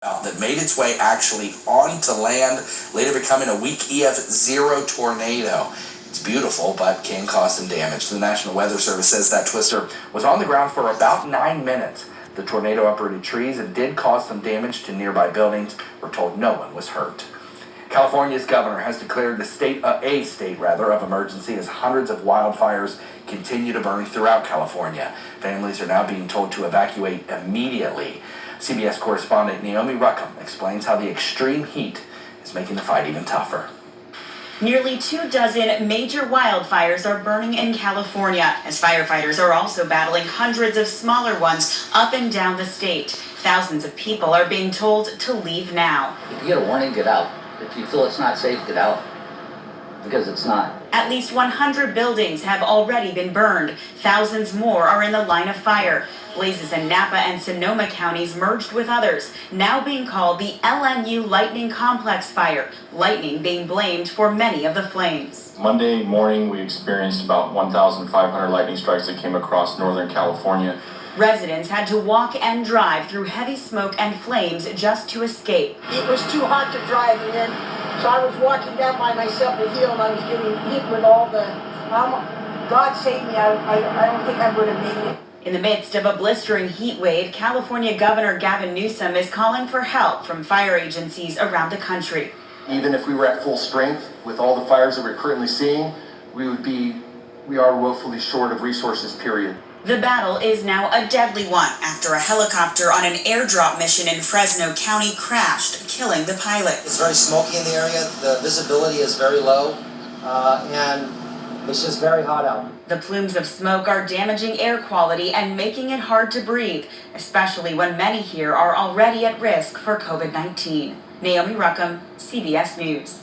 that made its way actually onto land, later becoming a weak EF0 tornado. It's beautiful, but can cause some damage. The National Weather Service says that twister was on the ground for about 9 minutes. The tornado uprooted trees and did cause some damage to nearby buildings. We're told no one was hurt. California's governor has declared a state of emergency as hundreds of wildfires continue to burn throughout California. Families are now being told to evacuate immediately. CBS correspondent Naomi Ruckham explains how the extreme heat is making the fight even tougher. Nearly 24 major wildfires are burning in California, as firefighters are also battling hundreds of smaller ones up and down the state. Thousands of people are being told to leave now. If you get a warning, get out. If you feel it's not safe, get out, because it's not. At least 100 buildings have already been burned. Thousands more are in the line of fire. Blazes in Napa and Sonoma counties merged with others, now being called the LNU Lightning Complex Fire, lightning being blamed for many of the flames. Monday morning, we experienced about 1,500 lightning strikes that came across Northern California. Residents had to walk and drive through heavy smoke and flames just to escape. It was too hot to drive in, so I was walking down by myself the hill and I was getting hit with all the, God save me, I don't think I would have made it. In the midst of a blistering heat wave, California Governor Gavin Newsom is calling for help from fire agencies around the country. Even if we were at full strength with all the fires that we're currently seeing, we are woefully short of resources, period. The battle is now a deadly one after a helicopter on an airdrop mission in Fresno County crashed, killing the pilot. It's very smoky in the area, the visibility is very low, and it's just very hot out. The plumes of smoke are damaging air quality and making it hard to breathe, especially when many here are already at risk for COVID-19. Naomi Ruckham, CBS News.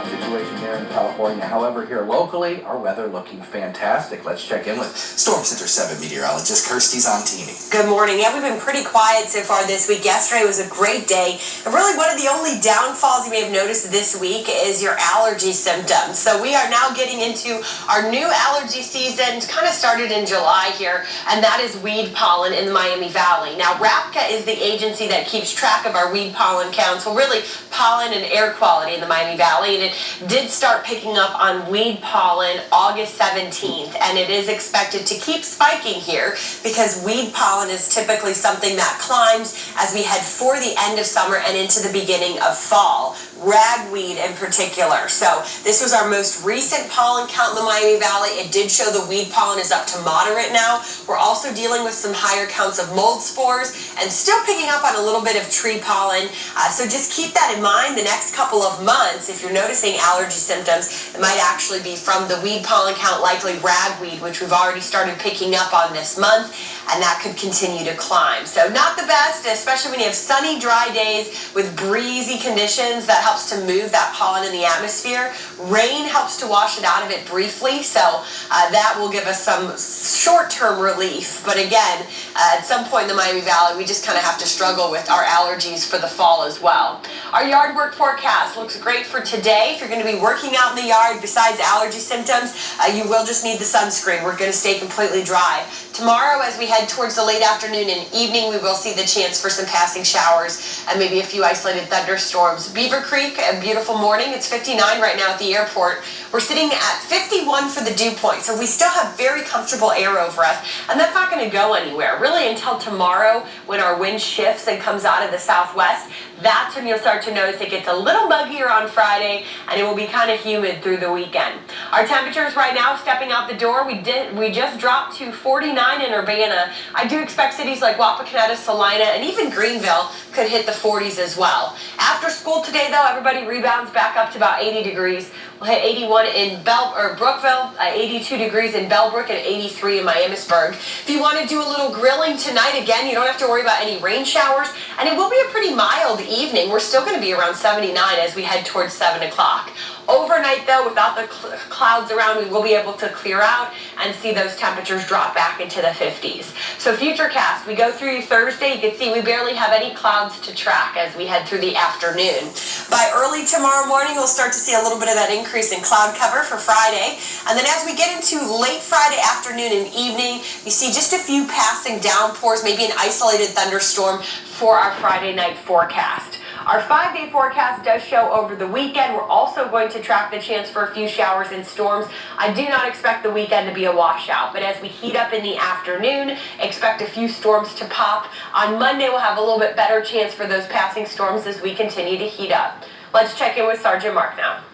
Situation here in California. However, here locally, our weather looking fantastic. Let's check in with Storm Center 7 meteorologist Kirstie Zontini. Good morning. Yeah, we've been pretty quiet so far this week. Yesterday was a great day. And really one of the only downfalls you may have noticed this week is your allergy symptoms. So we are now getting into our new allergy season. It kind of started in July here, and that is weed pollen in the Miami Valley. Now, RAPCA is the agency that keeps track of our weed pollen counts. Well, really pollen and air quality in the Miami Valley, and it did start picking up on weed pollen August 17th, and it is expected to keep spiking here because weed pollen is typically something that climbs as we head for the end of summer and into the beginning of fall. Ragweed in particular. So this was our most recent pollen count in the Miami Valley. It did show the weed pollen is up to moderate now. We're also dealing with some higher counts of mold spores and still picking up on a little bit of tree pollen. So just keep that in mind the next couple of months. If you're noticing allergy symptoms, it might actually be from the weed pollen count, likely ragweed, which we've already started picking up on this month, and that could continue to climb. So not the best, especially when you have sunny, dry days with breezy conditions. That helps to move that pollen in the atmosphere. Rain helps to wash it out of it briefly, so that will give us some short-term relief. But again, at some point in the Miami Valley, we just kind of have to struggle with our allergies for the fall as well. Our yard work forecast looks great for today. If you're going to be working out in the yard, besides allergy symptoms, you will just need the sunscreen. We're going to stay completely dry. Tomorrow, as we head towards the late afternoon and evening, we will see the chance for some passing showers and maybe a few isolated thunderstorms. Beaver Creek, a beautiful morning. It's 59 right now at the airport. We're sitting at 51 for the dew point, so we still have very comfortable air over us, and that's not going to go anywhere really until tomorrow when our wind shifts and comes out of the southwest. That's when you'll start to notice it gets a little muggier on Friday, and it will be kind of humid through the weekend. Our temperatures right now stepping out the door. We just dropped to 49 in Urbana. I do expect cities like Wapakoneta, Salina, and even Greenville could hit the 40s as well. After school today, though, everybody rebounds back up to about 80 degrees. We'll hit 81 in Brookville, 82 degrees in Bellbrook, and 83 in Miamisburg. If you want to do a little grilling tonight, again, you don't have to worry about any rain showers, and it will be a pretty mild evening. We're still going to be around 79 as we head towards 7 o'clock. Overnight, though, without the clouds around, we will be able to clear out and see those temperatures drop back into the 50s. So futurecast, we go through Thursday. You can see we barely have any clouds to track as we head through the afternoon. By early tomorrow morning, we'll start to see a little bit of that increase in cloud cover for Friday. And then as we get into late Friday afternoon and evening, you see just a few passing downpours, maybe an isolated thunderstorm for our Friday night forecast. Our 5-day forecast does show over the weekend. We're also going to track the chance for a few showers and storms. I do not expect the weekend to be a washout, but as we heat up in the afternoon, expect a few storms to pop. On Monday, we'll have a little bit better chance for those passing storms as we continue to heat up. Let's check in with Sergeant Mark now.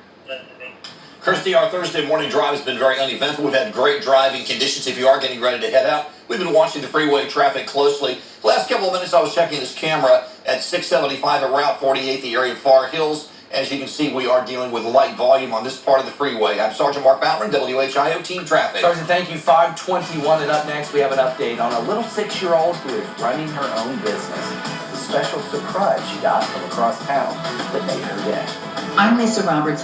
Kirstie, our Thursday morning drive has been very uneventful. We've had great driving conditions if you are getting ready to head out. We've been watching the freeway traffic closely. The last couple of minutes I was checking this camera at 675 at Route 48, the area of Far Hills. As you can see, we are dealing with light volume on this part of the freeway. I'm Sergeant Mark Bowman, WHIO Team Traffic. Sergeant, thank you. 5:21, and up next we have an update on a little 6-year-old who is running her own business. The special surprise she got from across town that made her day. I'm Lisa Roberts.